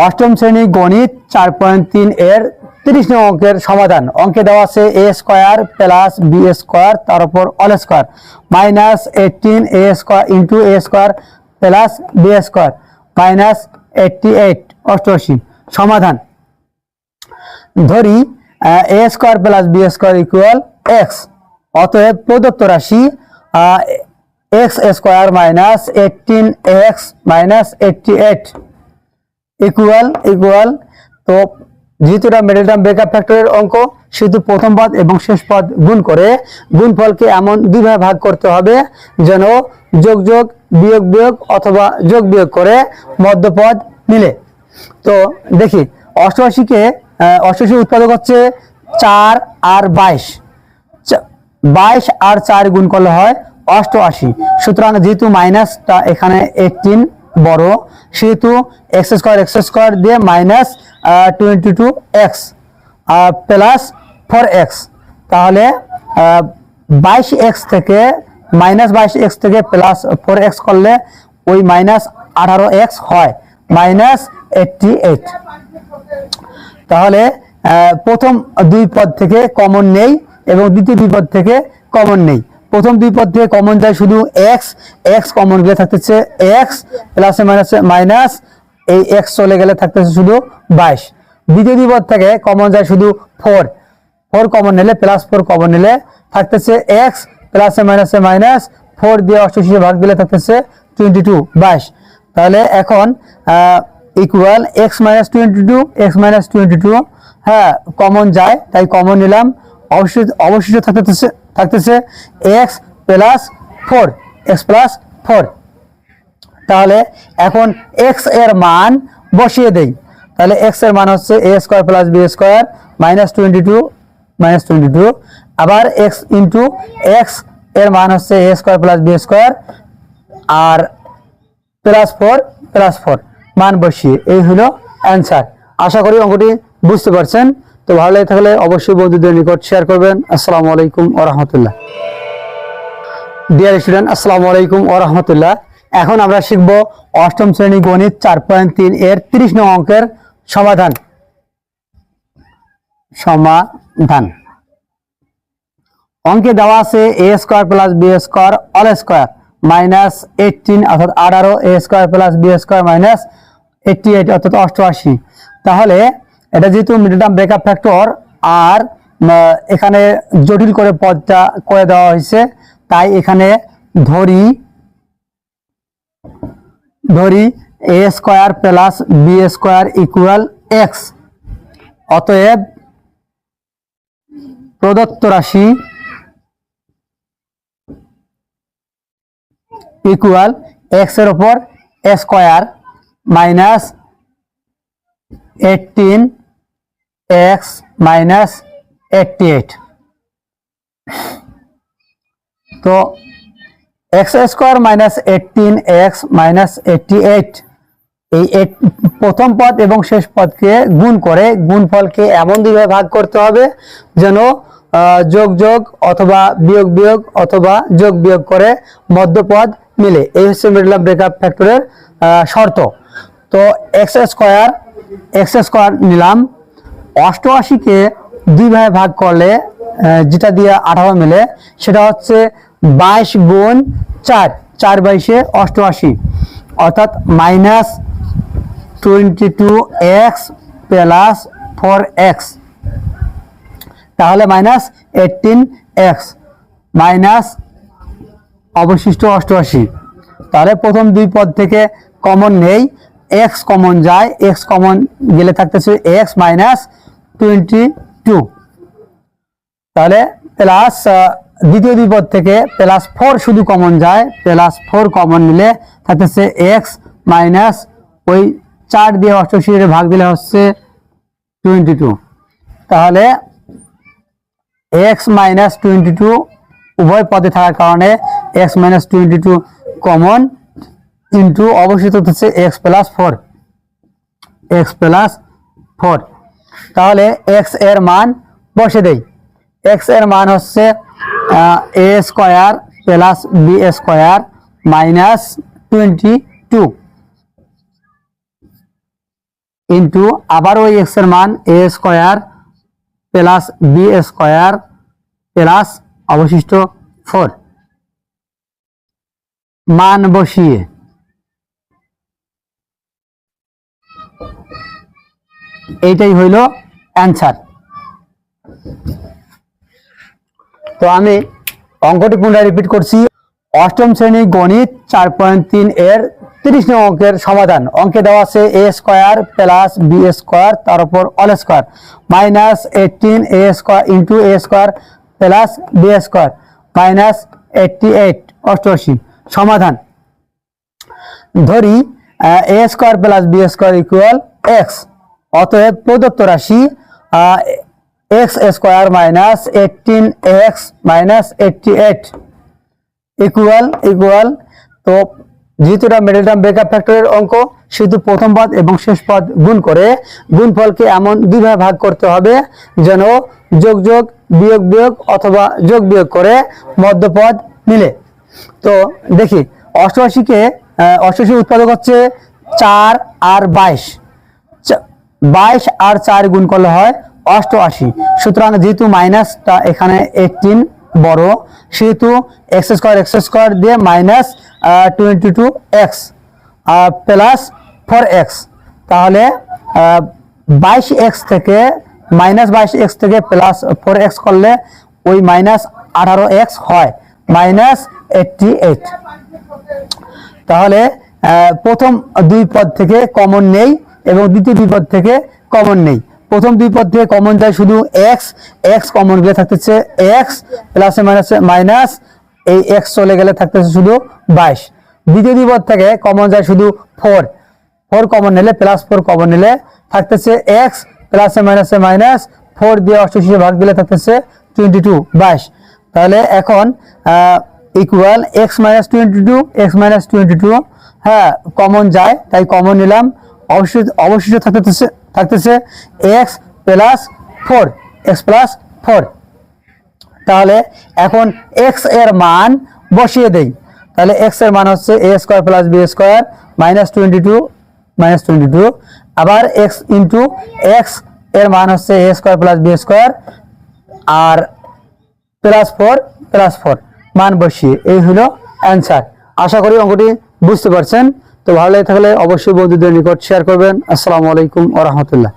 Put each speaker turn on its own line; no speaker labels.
অষ্টম শ্রেণী গণিত 4.3 এর 30 নং অঙ্কের সমাধান। অঙ্কে দেওয়া আছে a square plus b square তার উপর all square minus 18 a square into a square plus b square minus 88 88। সমাধান। ধরি a square plus b square equal x। অতএব প্রদত্ত রাশি x square minus 18x minus 88 equal. তো যেহেতু এটা মিডল টার্ম ব্রেকআপ ফ্যাক্টরের অঙ্ক, সেহেতু প্রথম পদ এবং শেষ পদ গুণ করে গুণফলকে এমন দুইভাবে ভাগ করতে হবে যেন যোগ যোগ বিয়োগ বিয়োগ অথবা যোগ বিয়োগ করে মধ্যপদ মিলে। তো দেখি 88কে 88 উৎপাদক হচ্ছে 4 আর 22, 22 আর 4 গুণ করলে হয় 88। সুতরাং যেহেতু মাইনাসটা এখানে 18 বড়, সেহেতু এক্স স্কয়ার দিয়ে মাইনাস 22x প্লাস 4x। তাহলে 22x থেকে মাইনাস 22x থেকে প্লাস 4x করলে ওই মাইনাস 18x হয় মাইনাস 88। তাহলে প্রথম দুই পদ থেকে কমন নেই এবং দ্বিতীয় দুই পদ থেকে কমন নেই। প্রথম দুই পদ থেকে কমন যায় শুধু x কমন গেলে থাকতেছে x প্লাসে মাইনাসে মাইনাস, এই x চলে গেলে থাকতেছে শুধু 22। দ্বিতীয় দুই পদ থেকে কমন যায় শুধু 4 কমন নিলে প্লাস 4 কমন নিলে থাকতেছে x প্লাসে মাইনাসে মাইনাস, 4 দিয়ে 88 ভাগ দিলে থাকতেছে 22 22। তাহলে এখন ইকুয়াল x মাইনাস 22 হ্যাঁ কমন যায় তাই কমন নিলাম। অবশিষ্ট থাকতেছে x প্লাস 4। তাহলে এখন x এর মান বসিয়ে দেই। তাহলে x এর মান হচ্ছে a square plus b square minus 22 আবার x ইন্টু x এর মান হচ্ছে a square plus b square আর প্লাস 4 মান বসিয়ে এই হলো অ্যান্সার। আশা করি অঙ্কটি বুঝতে পারছেন। তো ভালো লাগে থাকলে অবশ্যই বন্ধুদের নিকট শেয়ার করবেন। আসসালামু আলাইকুম ওয়া রাহমাতুল্লাহ। ডিয়ার স্টুডেন্ট, আসসালামু আলাইকুম ওয়া রাহমাতুল্লাহ। এখন আমরা শিখব অষ্টম শ্রেণী গণিত 4.3 এর 30 নং অঙ্কের সমাধান। অঙ্কে দেওয়া আছে a square plus b square all square minus 18 অর্থাৎ 18 a square plus b square minus 88 অর্থাৎ 88। তাহলে এটা যেহেতু মিডল টার্ম ব্রেকআপ ফ্যাক্টর আর এখানে জটিল করে পদটা করে দেওয়া হয়েছে, তাই এখানে ধরি a square plus b square equal x। অতএব প্রদত্ত রাশি ইকুয়াল x এর উপর a square minus 18x minus 88। তো x square minus 18x minus 88 এই প্রথম পদ এবং শেষ পদকে গুণ করে গুণফলকে এমন দুইভাবে ভাগ করতে হবে যেন যোগ যোগ অথবা বিয়োগ বিয়োগ অথবা যোগ বিয়োগ করে মধ্যপদ মিলে। এই হচ্ছে মিডল টার্ম ব্রেকআপ ফ্যাক্টরের শর্ত। তো x স্কয়ার নিলাম। 88কে দুইভাবে ভাগ করলে যেটা দিয়ে 18 মিলে সেটা হচ্ছে 22 গুণ 4 22 88 অর্থাৎ মাইনাস 22x প্লাস 4x। তাহলে মাইনাস 18x মাইনাস অবশিষ্ট 88। তাহলে প্রথম দুই পদ থেকে কমন নেই, x কমন যায়, x কমন গেলে থাকতেছে x মাইনাস 22। তাহলে প্লাস দ্বিতীয় দুই পদ থেকে প্লাস 4 শুধু কমন যায়, প্লাস 4 কমন নিলে থাকতেছে x মাইনাস ওই 4 দিয়ে 88 ভাগ দিলে হচ্ছে 22। তাহলে x মাইনাস 22 উভয় পদে থাকার কারণে x মাইনাস 22 কমন ইন্টু অবশিষ্ট হচ্ছে x প্লাস 4। তাহলে x এর মান বসে দেই। x এর মান হচ্ছে a square plus b square minus 22 into আবার ওই এক্স এর মান A square plus B square plus অবশিষ্ট 4 মান বসিয়ে এইটাই হইল অ্যান্সার। তো আমি অঙ্কটি পুনরায় রিপিট করছি। অষ্টম শ্রেণী গণিত 4.3 এর 30 নং অঙ্কের সমাধান। অঙ্কে দেওয়া আছে A square plus B square তার উপর all square minus 18 A square into A square plus B square minus 88 88। সমাধান ধরি A square plus B square equal X. অতএব প্রদত্ত রাশি X square minus 18x minus 88 equal. তো যেহেতু এটা মিডল টার্ম ব্রেকআপ ফ্যাক্টরের অঙ্ক, সেহেতু প্রথম পদ এবং শেষ পদ গুণ করে গুণফলকে এমন দুইভাবে ভাগ করতে হবে যেন যোগ যোগ বিয়োগ বিয়োগ অথবা যোগ বিয়োগ করে মধ্যপদ মিলে। তো দেখি অষ্টআশিকে অষ্টআশি উৎপাদক হচ্ছে 4 আর 22, 22 আর 4 গুণ করলে হয় অষ্টআশি। সুতরাং যেহেতু মাইনাসটা এখানে 18 বড়, সেহেতু এক্স স্কোয়ার দিয়ে মাইনাস 22x প্লাস 4x। তাহলে 22x থেকে মাইনাস 22x থেকে প্লাস 4x করলে ওই মাইনাস 18x হয় মাইনাস 88। তাহলে প্রথম দুই পদ থেকে কমন নেই এবং দ্বিতীয় দুই পদ থেকে কমন নেই। প্রথম দুই পদ থেকে কমন যায় শুধু x কমন গেলে থাকতেছে x প্লাসে মাইনাসে মাইনাস, এই x চলে গেলে থাকতেছে শুধু 22। দ্বিতীয় দুই পদ থেকে কমন যায় শুধু 4 কমন নিলে প্লাস 4 কমন নিলে থাকতেছে x প্লাসে মাইনাসে মাইনাস, 4 দিয়ে 88 ভাগ দিলে থাকতেছে 22 22। তাহলে এখন ইকুয়াল x মাইনাস 22 হ্যাঁ কমন যায় তাই কমন নিলাম। অবশিষ্ট থাকতেছে x প্লাস 4। তাহলে এখন x এর মান বসিয়ে দেই। তাহলে x এর মান হচ্ছে a square plus B square minus 22 আবার x ইন্টু x এর মান হচ্ছে a square plus B square আর প্লাস 4 মান বসিয়ে এই হলো অ্যান্সার। আশা করি অঙ্কটি বুঝতে পারছেন। তো ভালো লাগে থাকলে অবশ্যই বন্ধুদের নিকট শেয়ার করবেন। আসসালামু আলাইকুম ওয়া রাহমাতুল্লাহ।